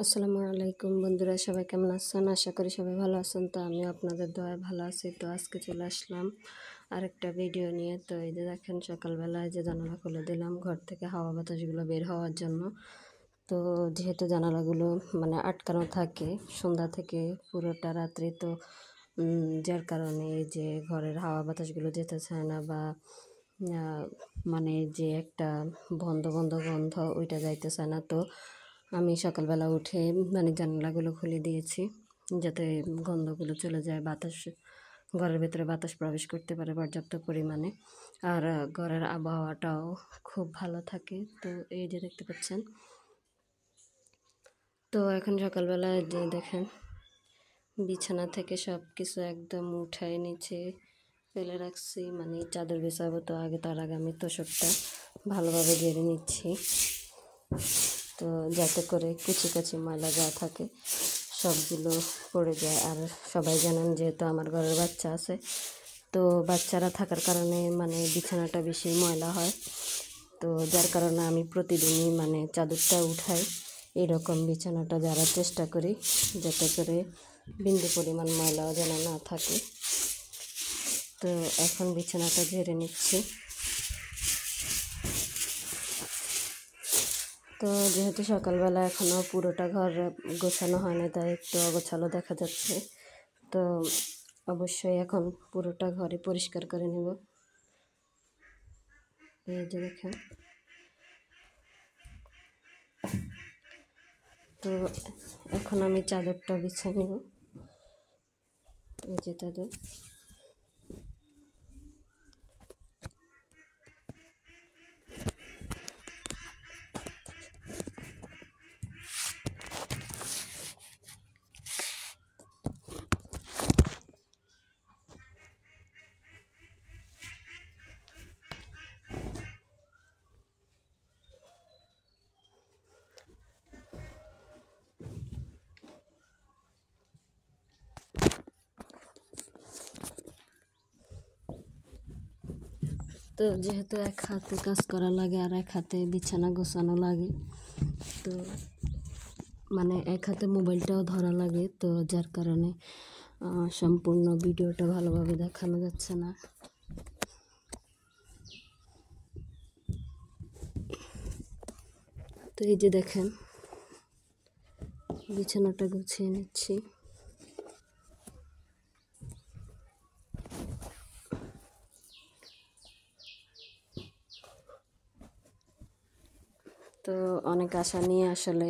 আসসালামু আলাইকুম বন্ধুরা, সবাই কেমন আছেন? আশা করি সবাই ভালো আছেন। তো আমিও আপনাদের দয়ায় ভালো আছি। তো আজকে চলে আসলাম আরেকটা ভিডিও নিয়ে। তো এই যে দেখেন, সকালবেলায় যে জানালা খুলে দিলাম ঘর থেকে হাওয়া বাতাসগুলো বের হওয়ার জন্য। তো যেহেতু জানালাগুলো মানে আটকানো থাকে সন্ধ্যা থেকে পুরোটা রাত্রি, তো যার কারণে এই যে ঘরের হাওয়া বাতাসগুলো যেতে চায় না, বা মানে যে একটা বন্ধ বন্ধ গন্ধ ওইটা যাইতে চায় না। তো আমি সকালবেলা উঠে মানে জানালাগুলো খুলে দিয়েছি, যাতে গন্ধগুলো চলে যায়, বাতাস ঘরের ভেতরে বাতাস প্রবেশ করতে পারে পর্যাপ্ত পরিমাণে, আর ঘরের আবহাওয়াটাও খুব ভালো থাকে। তো এই যে দেখতে পাচ্ছেন, তো এখন সকালবেলায় যে দেখেন বিছানা থেকে সব কিছু একদম উঠায় নিচে ফেলে রাখছি, মানে চাদর বিছাবো। তো তার আগে আমি তোষকটা ভালোভাবে ঝেড়ে নিচ্ছি, তো যাতে করে কুচি কাচি ময়লা যা থাকে সবগুলো পড়ে যায়। আর সবাই জানেন, যেহেতু আমার ঘরের বাচ্চা আছে, তো বাচ্চারা থাকার কারণে মানে বিছানাটা বেশি ময়লা হয়। তো যার কারণে আমি প্রতিদিনই মানে চাদরটা উঠাই, এরকম বিছানাটা ঝাড়ার চেষ্টা করি, যাতে করে বিন্দু পরিমাণ ময়লাও যেন না থাকে। তো এখন বিছানাটা ঝেড়ে নিচ্ছি। তো যেহেতু সকালবেলা এখনও পুরোটা ঘর গোছানো হয় না, তাই একটু অগোছালো দেখা যাচ্ছে। তো অবশ্যই এখন পুরোটা ঘরে পরিষ্কার করে নেব। এই যে দেখেন, তো এখন আমি চাদরটা বিছিয়ে নেব। এই যে চাদর, তো যেহেতু এক হাতে কাজ করা লাগে আর এক হাতে বিছানা গোছানো লাগে, তো মানে এক হাতে মোবাইলটাও ধরা লাগে, তো যার কারণে সম্পূর্ণ ভিডিওটা ভালোভাবে দেখানো যাচ্ছে না। তো এই যে দেখেন, বিছানাটা গুছিয়ে নিচ্ছি। তো অনেক আশা নিয়ে আসলে